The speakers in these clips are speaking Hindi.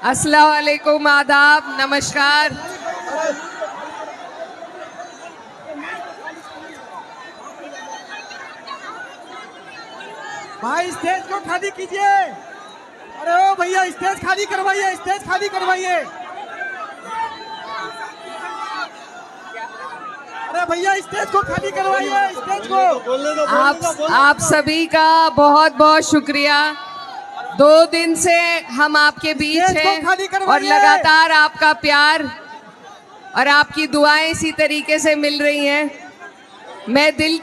अस्सलाम वालेकुम, आदाब, नमस्कार। भाई स्टेज को खाली कीजिए। अरे ओ भैया स्टेज खाली करवाइए, स्टेज खाली करवाइए। अरे भैया स्टेज को खाली करवाइए, स्टेज को। आप सभी का बहुत बहुत शुक्रिया। 2 दिन से हम आपके बीच हैं और लगातार आपका प्यार और आपकी दुआएं इसी तरीके से मिल रही हैं। मैं दिल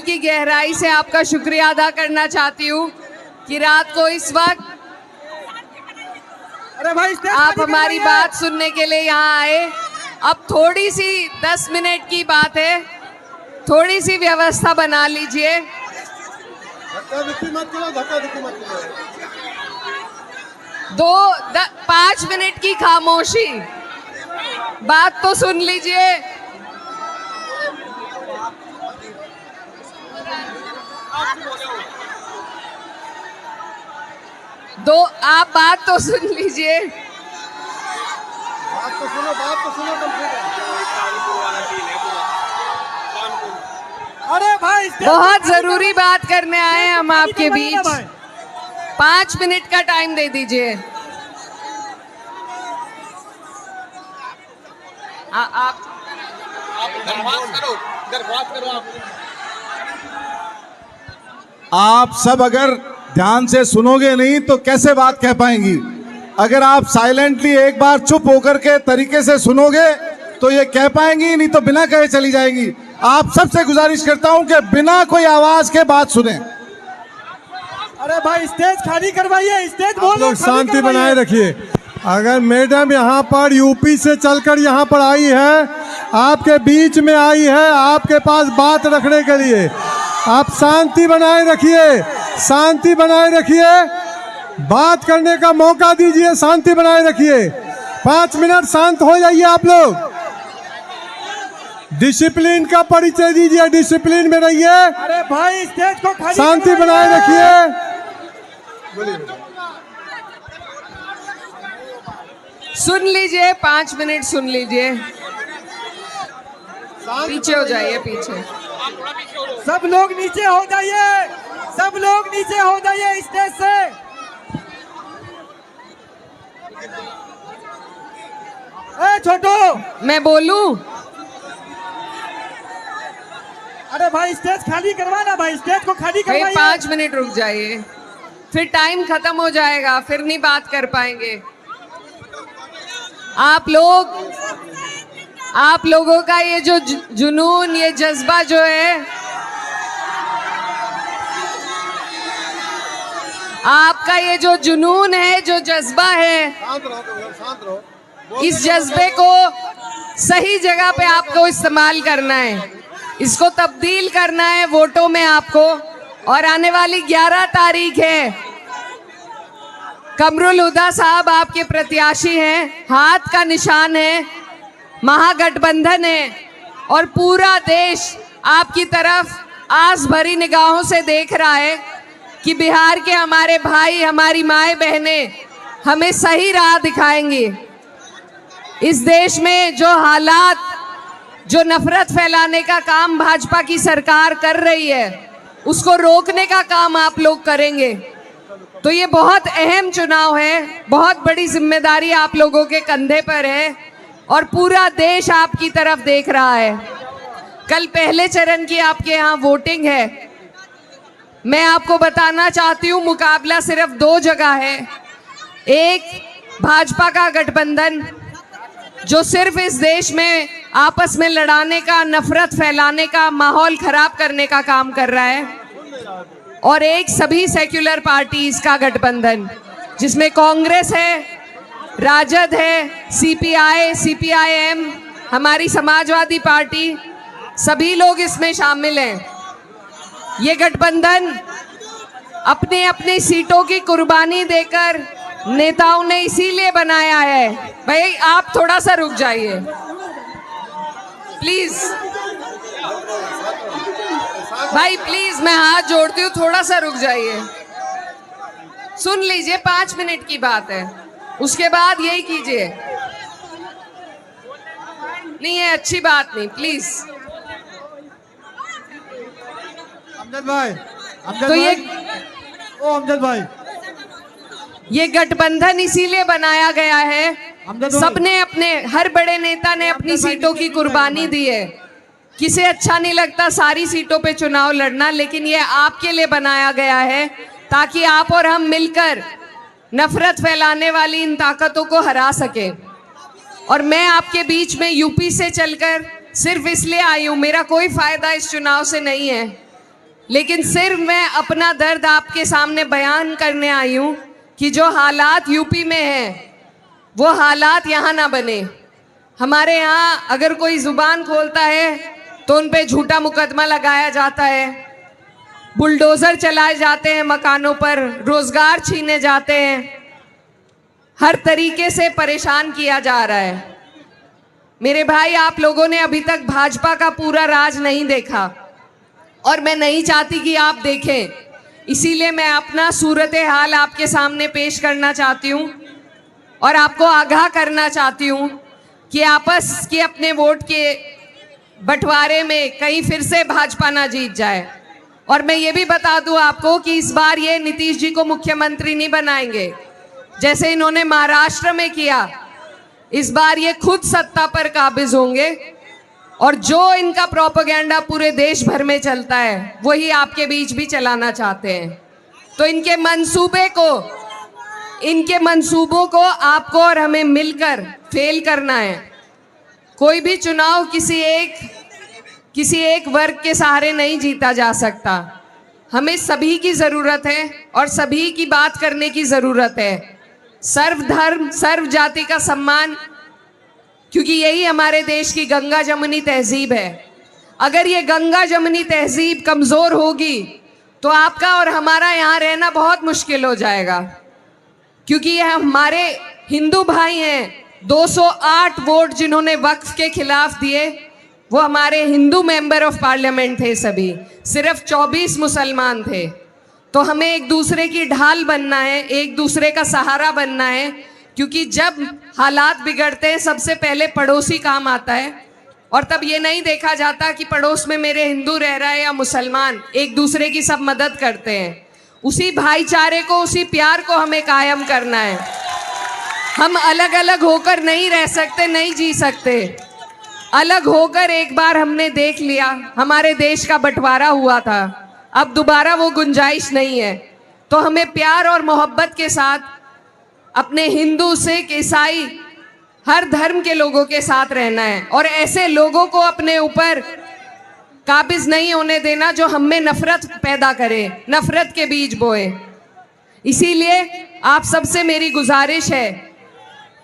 की गहराई से आपका शुक्रिया अदा करना चाहती हूँ कि रात को इस वक्त आप हमारी बात सुनने के लिए यहाँ आए। अब थोड़ी सी 10 मिनट की बात है, थोड़ी सी व्यवस्था बना लीजिए। दो 5 मिनट की खामोशी, बात तो सुन लीजिए। आप बात तो सुन लीजिए। बात तो सुनो अरे भाई बहुत जरूरी बात करने आए हैं हम आपके बीच। 5 मिनट का टाइम दे दीजिए। आप दरख्वास्त करो। आप सब अगर ध्यान से सुनोगे नहीं तो कैसे बात कह पाएंगी। अगर आप साइलेंटली एक बार चुप होकर के तरीके से सुनोगे तो ये कह पाएंगी, नहीं तो बिना कहे चली जाएंगी। आप सबसे गुजारिश करता हूं कि बिना कोई आवाज के बात सुने। अरे भाई स्टेज खाली करवाइए, स्टेज आप लोग शांति बनाए रखिए। अगर मैडम यहाँ पर यूपी से चलकर यहाँ पर आई है, आपके बीच में आई है, आपके पास बात रखने के लिए, आप शांति बनाए रखिए, शांति बनाए रखिए, बात करने का मौका दीजिए, शांति बनाए रखिए। 5 मिनट शांत हो जाइए आप लोग। डिसिप्लिन का परिचय दीजिए, डिसिप्लिन में रहिए। अरे भाई स्टेज को खाली शांति बनाए रखिए। सुन लीजिए, 5 मिनट सुन लीजिए। पीछे हो जाइए, पीछे। सब लोग नीचे हो जाइए, सब लोग नीचे हो जाइए स्टेज से। ए छोटू, मैं बोलूं? अरे भाई स्टेज खाली करवाना, भाई स्टेज को खाली करवाइए। 5 मिनट रुक जाइए, फिर टाइम खत्म हो जाएगा, फिर नहीं बात कर पाएंगे। आप लोगों का ये जो जुनून, ये जज्बा जो है, आपका ये जो जुनून है, जो जज्बा है, इस जज्बे को सही जगह पे आपको इस्तेमाल करना है, इसको तब्दील करना है वोटों में आपको। और आने वाली 11 तारीख है, कमरुल हुदा साहब आपके प्रत्याशी हैं, हाथ का निशान है, महागठबंधन है और पूरा देश आपकी तरफ आस भरी निगाहों से देख रहा है कि बिहार के हमारे भाई, हमारी माएँ बहनें हमें सही राह दिखाएंगी। इस देश में जो हालात, जो नफरत फैलाने का काम भाजपा की सरकार कर रही है, उसको रोकने का काम आप लोग करेंगे। तो ये बहुत अहम चुनाव है, बहुत बड़ी जिम्मेदारी आप लोगों के कंधे पर है और पूरा देश आपकी तरफ देख रहा है। कल पहले चरण की आपके यहाँ वोटिंग है। मैं आपको बताना चाहती हूँ, मुकाबला सिर्फ 2 जगह है। एक भाजपा का गठबंधन जो सिर्फ इस देश में आपस में लड़ाने का, नफरत फैलाने का, माहौल खराब करने का काम कर रहा है, और एक सभी सेक्युलर पार्टीज का गठबंधन जिसमें कांग्रेस है, राजद है, सीपीआई, सीपीआईएम, हमारी समाजवादी पार्टी, सभी लोग इसमें शामिल हैं। ये गठबंधन अपने अपनी सीटों की कुर्बानी देकर नेताओं ने इसीलिए बनाया है। भाई आप थोड़ा सा रुक जाइए प्लीज। भाई प्लीज मैं हाथ जोड़ती हूँ, थोड़ा सा रुक जाइए, सुन लीजिए, 5 मिनट की बात है, उसके बाद यही कीजिए। नहीं ये अच्छी बात नहीं, प्लीज। अमजद भाई, तो अमजद भाई, ये गठबंधन इसीलिए बनाया गया है, अमजद भाई। सबने अपने, हर बड़े नेता ने अपनी सीटों की कुर्बानी दी है। किसे अच्छा नहीं लगता सारी सीटों पे चुनाव लड़ना, लेकिन ये आपके लिए बनाया गया है ताकि आप और हम मिलकर नफरत फैलाने वाली इन ताकतों को हरा सके। और मैं आपके बीच में यूपी से चलकर सिर्फ इसलिए आई हूँ, मेरा कोई फायदा इस चुनाव से नहीं है, लेकिन सिर्फ मैं अपना दर्द आपके सामने बयान करने आई हूँ कि जो हालात यूपी में हैं वो हालात यहाँ ना बने। हमारे यहाँ अगर कोई जुबान खोलता है तो उन पे झूठा मुकदमा लगाया जाता है, बुलडोजर चलाए जाते हैं मकानों पर, रोजगार छीने जाते हैं, हर तरीके से परेशान किया जा रहा है। मेरे भाई, आप लोगों ने अभी तक भाजपा का पूरा राज नहीं देखा और मैं नहीं चाहती कि आप देखें, इसीलिए मैं अपना सूरत हाल आपके सामने पेश करना चाहती हूँ और आपको आगाह करना चाहती हूँ कि आपस के अपने वोट के बंटवारे में कहीं फिर से भाजपा ना जीत जाए। और मैं ये भी बता दूँ आपको कि इस बार ये नीतीश जी को मुख्यमंत्री नहीं बनाएंगे जैसे इन्होंने महाराष्ट्र में किया। इस बार ये खुद सत्ता पर काबिज होंगे और जो इनका प्रोपेगेंडा पूरे देश भर में चलता है वही आपके बीच भी चलाना चाहते हैं। तो इनके मंसूबों को आपको और हमें मिलकर फेल करना है। कोई भी चुनाव किसी एक वर्ग के सहारे नहीं जीता जा सकता। हमें सभी की ज़रूरत है और सभी की बात करने की ज़रूरत है। सर्वधर्म सर्व जाति का सम्मान, क्योंकि यही हमारे देश की गंगा जमुनी तहजीब है। अगर ये गंगा जमुनी तहजीब कमज़ोर होगी तो आपका और हमारा यहाँ रहना बहुत मुश्किल हो जाएगा, क्योंकि ये हमारे हिंदू भाई हैं। 208 वोट जिन्होंने वक्फ के खिलाफ दिए वो हमारे हिंदू मेंबर ऑफ पार्लियामेंट थे, सभी सिर्फ 24 मुसलमान थे। तो हमें एक दूसरे की ढाल बनना है, एक दूसरे का सहारा बनना है, क्योंकि जब हालात बिगड़ते हैं सबसे पहले पड़ोसी काम आता है। और तब ये नहीं देखा जाता कि पड़ोस में मेरे हिंदू रह रहा है या मुसलमान, एक दूसरे की सब मदद करते हैं। उसी भाईचारे को, उसी प्यार को हमें कायम करना है। हम अलग अलग होकर नहीं रह सकते, नहीं जी सकते। अलग होकर एक बार हमने देख लिया, हमारे देश का बंटवारा हुआ था, अब दोबारा वो गुंजाइश नहीं है। तो हमें प्यार और मोहब्बत के साथ अपने हिंदू, सिख, ईसाई, हर धर्म के लोगों के साथ रहना है और ऐसे लोगों को अपने ऊपर काबिज नहीं होने देना जो हम में नफरत पैदा करे, नफरत के बीज बोए। इसीलिए आप सबसे मेरी गुजारिश है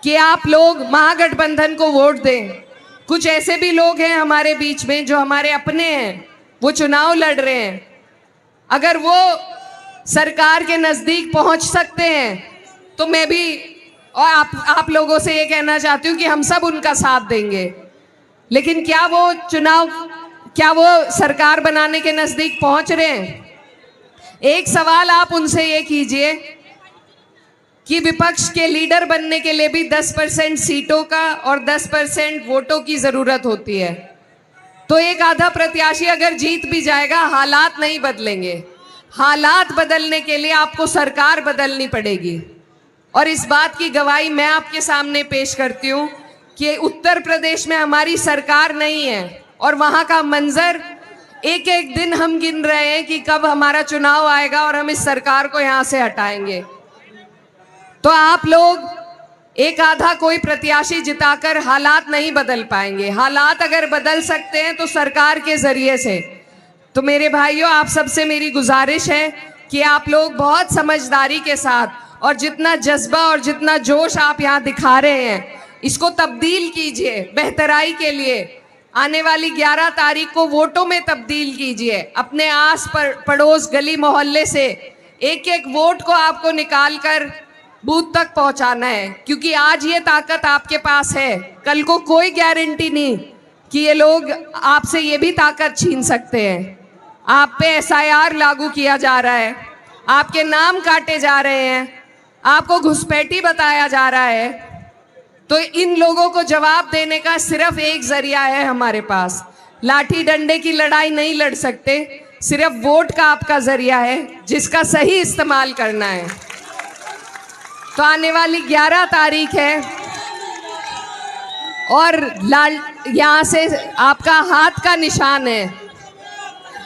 कि आप लोग महागठबंधन को वोट दें। कुछ ऐसे भी लोग हैं हमारे बीच में जो हमारे अपने हैं, वो चुनाव लड़ रहे हैं। अगर वो सरकार के नज़दीक पहुंच सकते हैं तो मैं भी और आप लोगों से ये कहना चाहती हूँ कि हम सब उनका साथ देंगे। लेकिन क्या वो सरकार बनाने के नज़दीक पहुंच रहे हैं? एक सवाल आप उनसे ये कीजिए कि विपक्ष के लीडर बनने के लिए भी 10% सीटों का और 10% वोटों की ज़रूरत होती है। तो एक आधा प्रत्याशी अगर जीत भी जाएगा, हालात नहीं बदलेंगे। हालात बदलने के लिए आपको सरकार बदलनी पड़ेगी। और इस बात की गवाही मैं आपके सामने पेश करती हूँ कि उत्तर प्रदेश में हमारी सरकार नहीं है और वहाँ का मंजर एक एक दिन हम गिन रहे हैं कि कब हमारा चुनाव आएगा और हम इस सरकार को यहाँ से हटाएंगे। तो आप लोग एक आधा कोई प्रत्याशी जिताकर हालात नहीं बदल पाएंगे। हालात अगर बदल सकते हैं तो सरकार के जरिए से। तो मेरे भाइयों, आप सबसे मेरी गुजारिश है कि आप लोग बहुत समझदारी के साथ और जितना जज्बा और जितना जोश आप यहाँ दिखा रहे हैं, इसको तब्दील कीजिए बेहतराई के लिए। आने वाली 11 तारीख को वोटों में तब्दील कीजिए। अपने आस पड़ोस, गली मोहल्ले से एक एक वोट को आपको निकाल कर बूथ तक पहुंचाना है, क्योंकि आज ये ताकत आपके पास है, कल को कोई गारंटी नहीं कि ये लोग आपसे ये भी ताकत छीन सकते हैं। आप पे SIR लागू किया जा रहा है, आपके नाम काटे जा रहे हैं, आपको घुसपैठी बताया जा रहा है, तो इन लोगों को जवाब देने का सिर्फ एक जरिया है हमारे पास। लाठी डंडे की लड़ाई नहीं लड़ सकते, सिर्फ वोट का आपका जरिया है जिसका सही इस्तेमाल करना है। तो आने वाली 11 तारीख है और यहाँ से आपका हाथ का निशान है।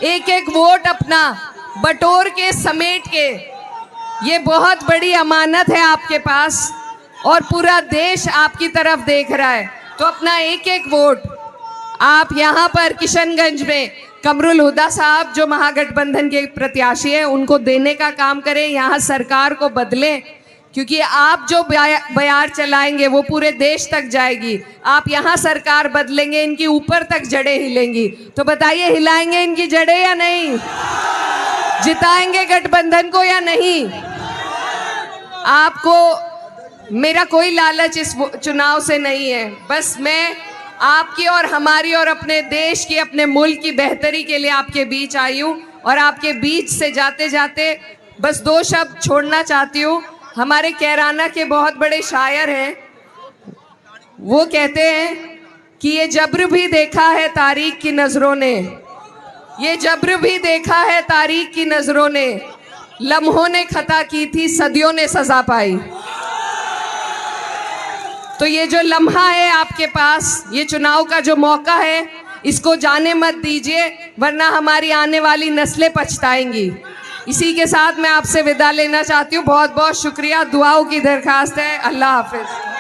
एक एक वोट अपना बटोर के समेट के, ये बहुत बड़ी अमानत है आपके पास और पूरा देश आपकी तरफ देख रहा है। तो अपना एक एक वोट आप यहाँ पर किशनगंज में कमरुल हुदा साहब जो महागठबंधन के प्रत्याशी हैं उनको देने का काम करें, यहाँ सरकार को बदलें, क्योंकि आप जो बयार चलाएंगे वो पूरे देश तक जाएगी। आप यहाँ सरकार बदलेंगे, इनकी ऊपर तक जड़ें हिलेंगी। तो बताइए, हिलाएंगे इनकी जड़ें या नहीं? जिताएंगे गठबंधन को या नहीं? आपको मेरा कोई लालच इस चुनाव से नहीं है, बस मैं आपकी और हमारी और अपने देश की, अपने मुल्क की बेहतरी के लिए आपके बीच आई हूँ। और आपके बीच से जाते जाते बस 2 शब्द छोड़ना चाहती हूँ। हमारे कैराना के बहुत बड़े शायर हैं, वो कहते हैं कि ये जब्र भी देखा है तारीख की नज़रों ने, ये जब्र भी देखा है तारीख की नज़रों ने, लम्हों ने खता की थी सदियों ने सज़ा पाई। तो ये जो लम्हा है आपके पास, ये चुनाव का जो मौका है, इसको जाने मत दीजिए, वरना हमारी आने वाली नस्लें पछताएंगी। इसी के साथ मैं आपसे विदा लेना चाहती हूँ। बहुत बहुत शुक्रिया, दुआओं की दरखास्त है। अल्लाह हाफिज।